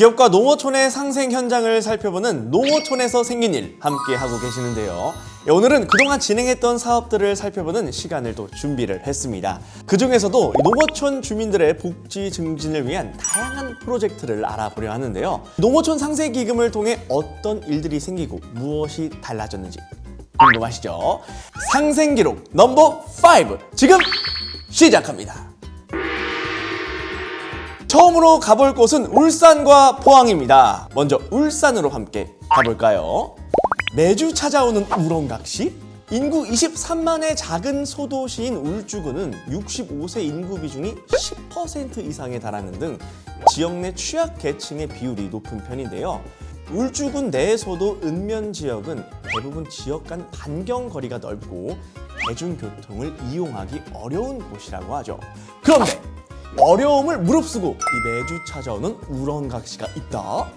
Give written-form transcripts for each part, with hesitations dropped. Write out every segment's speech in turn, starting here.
기업과 농어촌의 상생 현장을 살펴보는 농어촌에서 생긴 일 함께 하고 계시는데요. 오늘은 그동안 진행했던 사업들을 살펴보는 시간을 또 준비를 했습니다. 그 중에서도 농어촌 주민들의 복지 증진을 위한 다양한 프로젝트를 알아보려 하는데요. 농어촌 상생 기금을 통해 어떤 일들이 생기고 무엇이 달라졌는지 궁금하시죠? 상생 기록 넘버 5 지금 시작합니다. 처음으로 가볼 곳은 울산과 포항입니다. 먼저 울산으로 함께 가볼까요? 매주 찾아오는 우렁각시? 인구 23만의 작은 소도시인 울주군은 65세 인구 비중이 10% 이상에 달하는 등 지역 내 취약 계층의 비율이 높은 편인데요. 울주군 내에서도 읍면 지역은 대부분 지역 간 반경 거리가 넓고 대중교통을 이용하기 어려운 곳이라고 하죠. 그런데 어려움을 무릅쓰고 매주 찾아오는 우렁각시가 있다.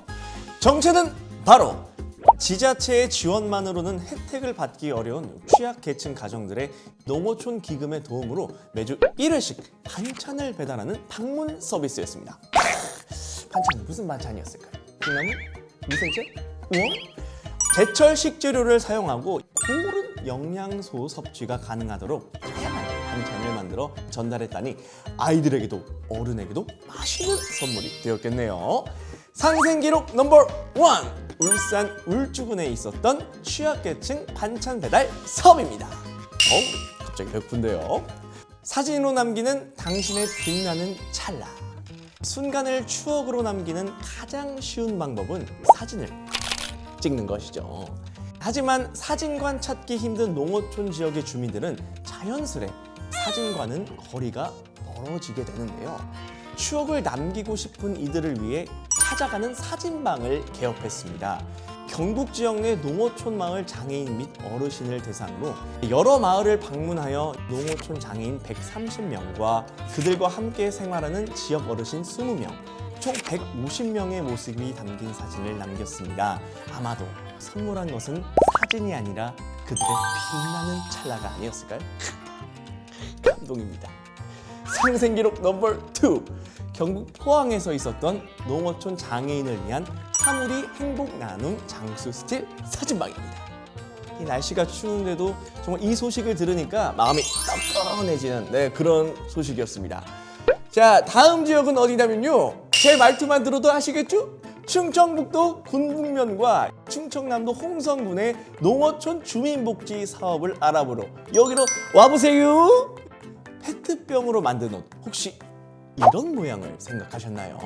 정체는 바로 지자체의 지원만으로는 혜택을 받기 어려운 취약계층 가정들의 농어촌 기금의 도움으로 매주 1회씩 반찬을 배달하는 방문 서비스였습니다. 반찬은 무슨 반찬이었을까요? 콩나물? 미생채? 우엉? 제철 식재료를 사용하고 고른 영양소 섭취가 가능하도록 다양한 반찬을 만들어 전달했다니 아이들에게도 어른에게도 맛있는 선물이 되었겠네요. 상생 기록 넘버 1! 울산 울주군에 있었던 취약계층 반찬 배달 사업입니다. 갑자기 배고픈데요. 사진으로 남기는 당신의 빛나는 찰나. 순간을 추억으로 남기는 가장 쉬운 방법은 사진을 찍는 것이죠. 하지만 사진관 찾기 힘든 농어촌 지역의 주민들은 자연스레 사진과는 거리가 멀어지게 되는데요. 추억을 남기고 싶은 이들을 위해 찾아가는 사진방을 개업했습니다. 경북 지역 내 농어촌 마을 장애인 및 어르신을 대상으로 여러 마을을 방문하여 농어촌 장애인 130명과 그들과 함께 생활하는 지역 어르신 20명, 총 150명의 모습이 담긴 사진을 남겼습니다. 아마도 선물한 것은 사진이 아니라 그들의 빛나는 찰나가 아니었을까요? 감동입니다. 상생 기록 넘버 2. 경북 포항에서 있었던 농어촌 장애인을 위한 사물이 행복 나눔 장수 스틸 사진방입니다. 이 날씨가 추운데도 정말 이 소식을 들으니까 마음이 떡떡해지는 그런 소식이었습니다. 자, 다음 지역은 어디냐면요. 제 말투만 들어도 아시겠죠? 충청북도 군북면과 충청남도 홍성군의 농어촌 주민복지 사업을 알아보러 여기로 와보세요. 페트병으로 만든 옷 혹시 이런 모양을 생각하셨나요?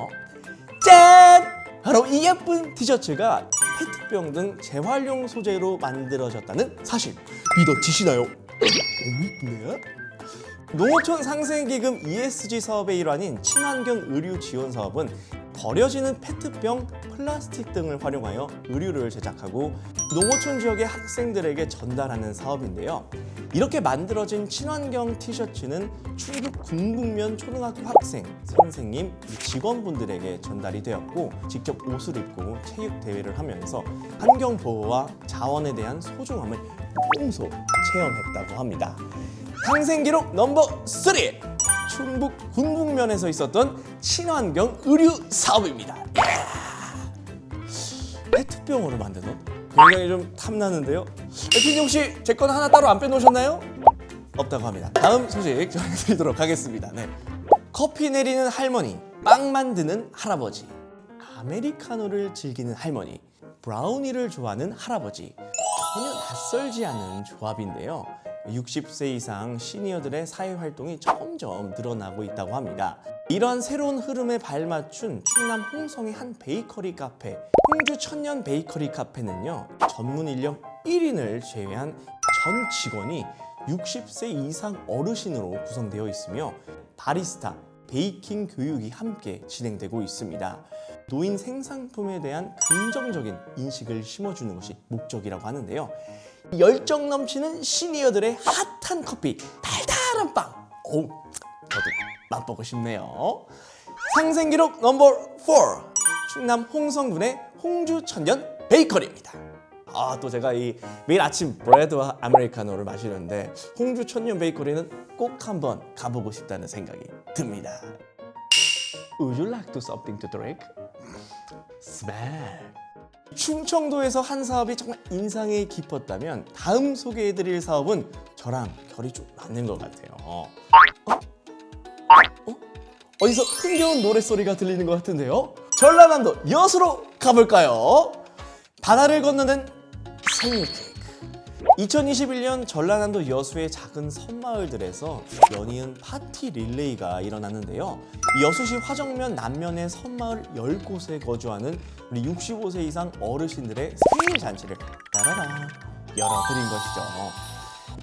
짠! 바로 이 예쁜 티셔츠가 페트병 등 재활용 소재로 만들어졌다는 사실 믿어지시나요? 너무 이쁘네. 농어촌 상생기금 ESG 사업의 일환인 친환경 의류 지원 사업은 버려지는 페트병, 플라스틱 등을 활용하여 의류를 제작하고 농어촌 지역의 학생들에게 전달하는 사업인데요. 이렇게 만들어진 친환경 티셔츠는 충북 군북면 초등학교 학생, 선생님, 직원분들에게 전달이 되었고 직접 옷을 입고 체육대회를 하면서 환경보호와 자원에 대한 소중함을 몸소 체험했다고 합니다. 상생 기록 넘버 3! 충북 군북면에서 있었던 친환경 의류 사업입니다. 페트병으로 만든 옷? 굉장히 좀 탐나는데요. 대표님 혹시 제 건 하나 따로 안 빼놓으셨나요? 없다고 합니다. 다음 소식 전해드리도록 하겠습니다. 커피 내리는 할머니, 빵 만드는 할아버지, 아메리카노를 즐기는 할머니, 브라우니를 좋아하는 할아버지, 전혀 낯설지 않은 조합인데요. 60세 이상 시니어들의 사회활동이 점점 늘어나고 있다고 합니다. 이런 새로운 흐름에 발맞춘 충남 홍성의 한 베이커리 카페, 홍주 천년 베이커리 카페는요, 전문 인력 1인을 제외한 전 직원이 60세 이상 어르신으로 구성되어 있으며 바리스타, 베이킹 교육이 함께 진행되고 있습니다. 노인 생산품에 대한 긍정적인 인식을 심어주는 것이 목적이라고 하는데요. 열정 넘치는 시니어들의 핫한 커피, 달달한 빵. 저도 맛보고 싶네요. 상생 기록 넘버 4. 충남 홍성군의 홍주 천년 베이커리입니다. 또 제가 매일 아침 브레드와 아메리카노를 마시는데 홍주 천년 베이커리는 꼭 한번 가보고 싶다는 생각이 듭니다. Would you like to something to drink? 스멜. 충청도에서 한 사업이 정말 인상이 깊었다면 다음 소개해드릴 사업은 저랑 결이 좀 맞는 것 같아요. 어디서 흥겨운 노랫소리가 들리는 것 같은데요? 전라남도 여수로 가볼까요? 바다를 건너는 생일 케이크. 2021년 전라남도 여수의 작은 섬마을들에서 연이은 파티 릴레이가 일어났는데요. 여수시 화정면 남면의 섬마을 10곳에 거주하는 우리 65세 이상 어르신들의 생일 잔치를 따라라 열어드린 것이죠.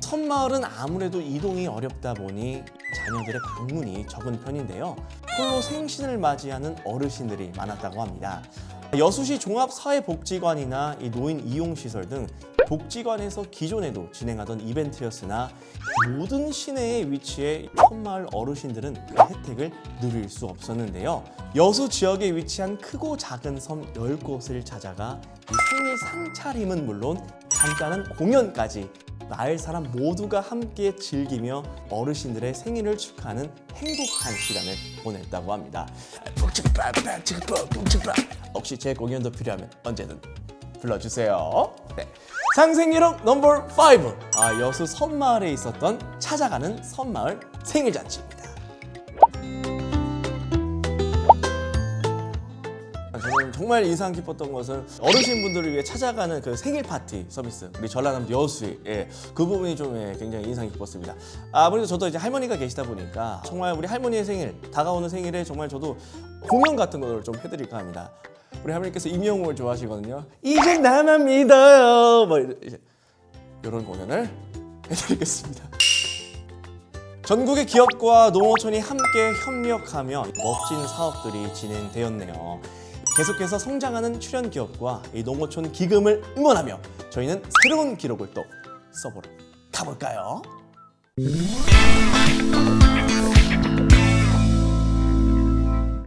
섬마을은 아무래도 이동이 어렵다 보니 자녀들의 방문이 적은 편인데요. 홀로 생신을 맞이하는 어르신들이 많았다고 합니다. 여수시 종합사회복지관이나 이 노인 이용시설 등 복지관에서 기존에도 진행하던 이벤트였으나 모든 시내에 위치해 섬마을 어르신들은 그 혜택을 누릴 수 없었는데요. 여수 지역에 위치한 크고 작은 섬 10곳을 찾아가 이 생일 상차림은 물론 간단한 공연까지 마을 사람 모두가 함께 즐기며 어르신들의 생일을 축하하는 행복한 시간을 보냈다고 합니다. 혹시 제 공연도 필요하면 언제든 불러주세요. 네. 상생기록 넘버 5. 여수 섬마을에 있었던 찾아가는 섬마을 생일잔치입니다. 저는 정말 인상 깊었던 것은 어르신분들을 위해 찾아가는 그 생일 파티 서비스, 우리 전라남도 여수의 그 부분이 좀 굉장히 인상 깊었습니다. 아무래도 저도 이제 할머니가 계시다 보니까 정말 우리 할머니의 생일, 다가오는 생일에 정말 저도 공연 같은 걸 좀 해드릴까 합니다. 우리 할머니께서 임영웅을 좋아하시거든요. 이제 나만 믿어요. 뭐 이런 공연을 해드리겠습니다. 전국의 기업과 농어촌이 함께 협력하며 멋진 사업들이 진행되었네요. 계속해서 성장하는 출연 기업과 이 농어촌 기금을 응원하며 저희는 새로운 기록을 또 써보러 가볼까요?